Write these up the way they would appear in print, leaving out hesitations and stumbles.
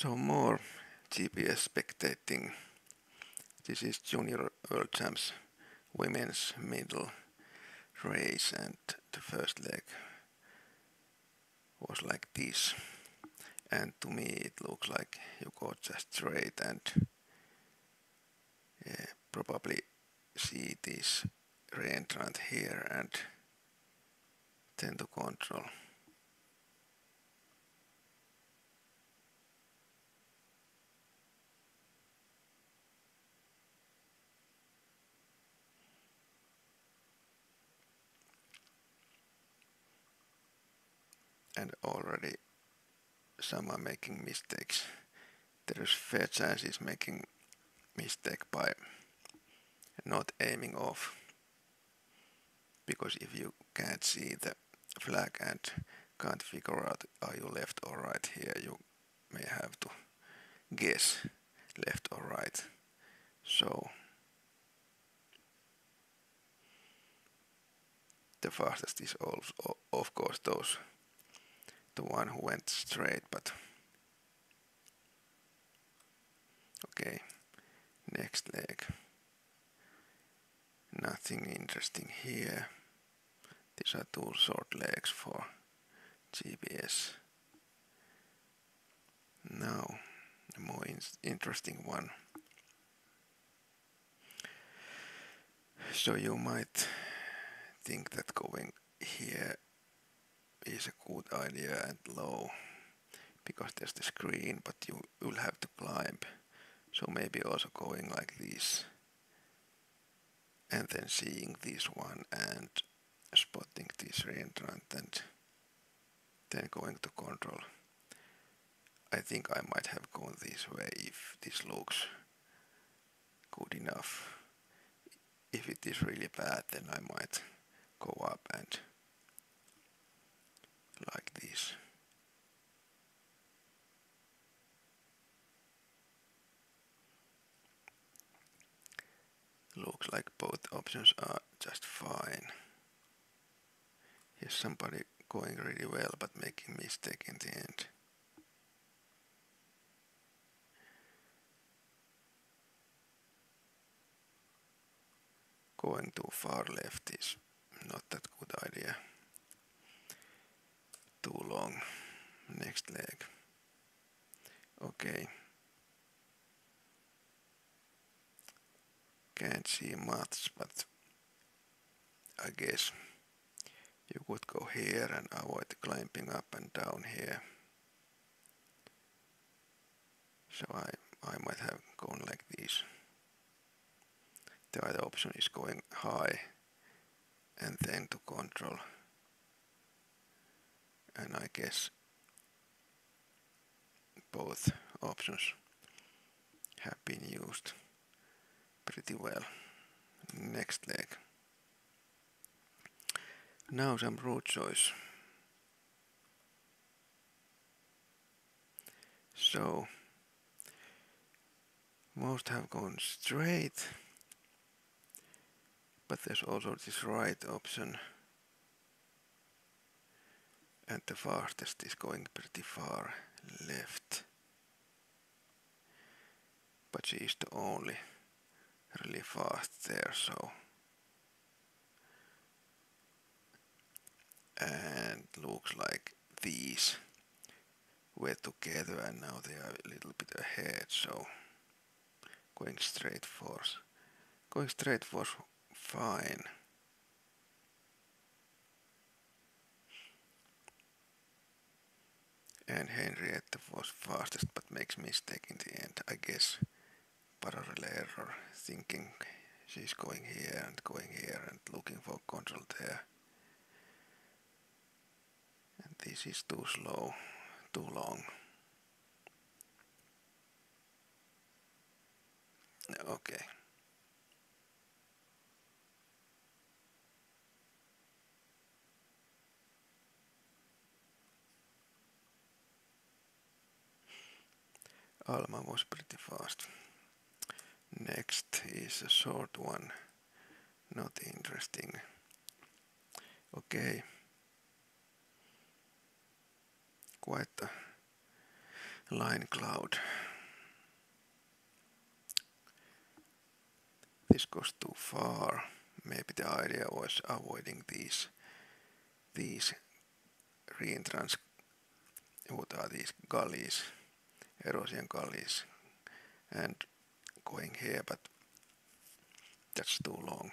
So more GPS spectating. This is Junior World Champs women's middle race, and the first leg was like this. And to me it looks like you go just straight and probably see this reentrant here and then to control. And already some are making mistakes. There is fair chances making mistake by not aiming off, because if you can't see the flag and can't figure out are you left or right here, you may have to guess left or right. So the fastest is also of course the one who went straight, but okay, next leg. Nothing interesting here. These are two short legs for GPS. Now a more interesting one. So you might think that going here is a good idea and low, because there's the screen, but you will have to climb. So maybe also going like this and then seeing this one and spotting this reentrant and then going to control. I think I might have gone this way if this looks good enough. If it is really bad, then I might go up and like this. Looks like both options are just fine. Here's somebody going really well but making mistake in the end. Going too far left is not that good idea. Too long. Next leg. Okay. Can't see much, but I guess you could go here and avoid climbing up and down here. So I might have gone like this. The other option is going high and then to control. And I guess both options have been used pretty well. Next leg. Now some route choice. So most have gone straight, but there's also this right option, and the fastest is going pretty far left, but she is the only really fast there, so and looks like these were together and now they are a little bit ahead, so going straight was fine. And Henrietta was fastest but makes mistake in the end, I guess. Parallel error, thinking she's going here and looking for control there. And this is too slow, too long. Okay. Alma was pretty fast. Next is a short one, not interesting. Okay. Quite a line cloud. This goes too far. Maybe the idea was avoiding these reentrance, what are these gullies, erosion gullies, and going here, but that's too long.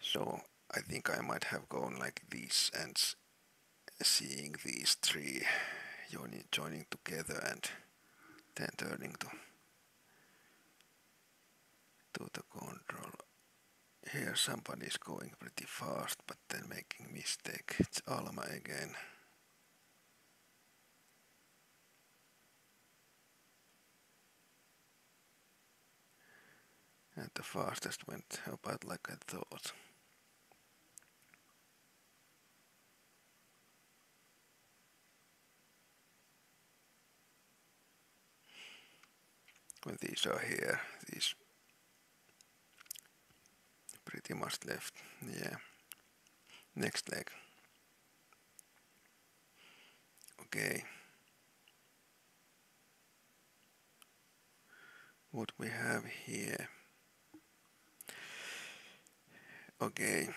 So I think I might have gone like this and seeing these three joining together and then turning to the control. Here somebody's going pretty fast but then making mistake. It's Alma again. And the fastest went about like I thought. When these are here, these pretty much left. Yeah. Next leg. Okay. What we have here. Okay.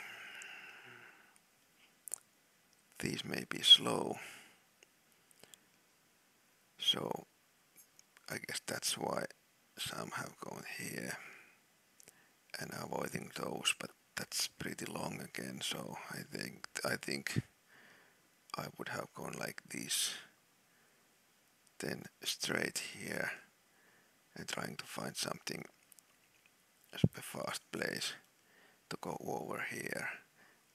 These may be slow. So I guess that's why some have gone here and avoiding those, but that's pretty long again, so I think I would have gone like this, then straight here and trying to find something, a fast place to go over here,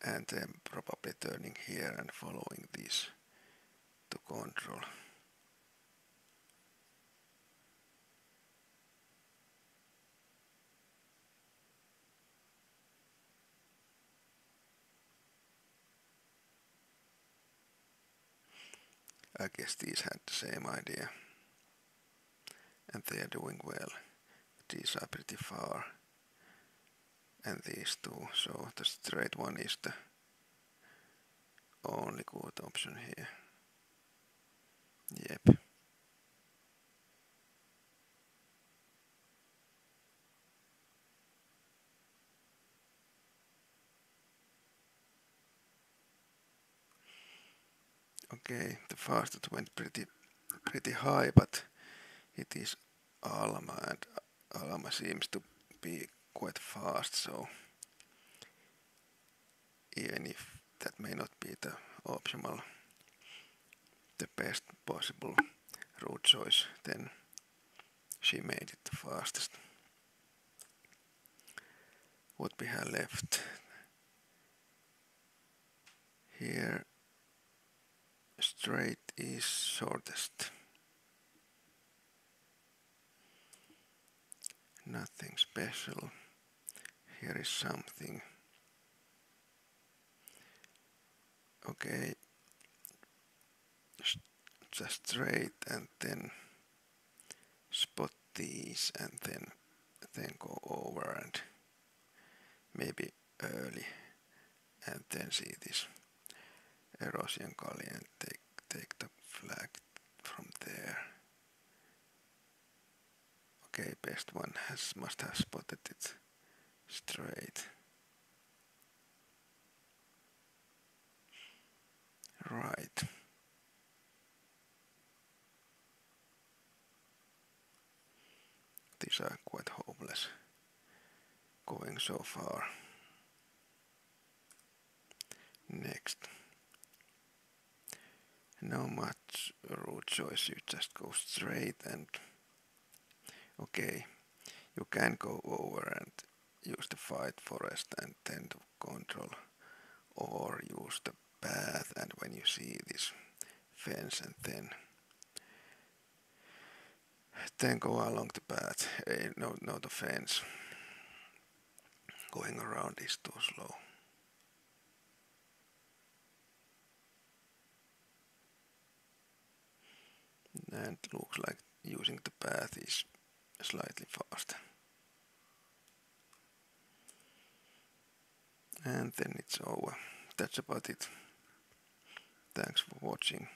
and then probably turning here and following this to control. I guess these had the same idea, and they are doing well. These are pretty far, and these two, so the straight one is the only good option here. Yep. Okay, the fastest went pretty high, but it is Alma, and Alma seems to be quite fast, so even if that may not be the optimal, the best possible route choice, then she made it the fastest. What we have left here, straight is shortest. Nothing special. Here is something. Okay, just straight and then spot these and then go over and maybe early and then see this erosion gully and take the flag from there. Okay, best one must have spotted it straight. Right. These are quite hopeless going so far. Next. No much route choice, you just go straight and okay, you can go over and use the fight forest and then to control, or use the path and when you see this fence and then go along the path. No, the fence. Going around is too slow. And looks like using the path is slightly faster. And then it's over. That's about it. Thanks for watching.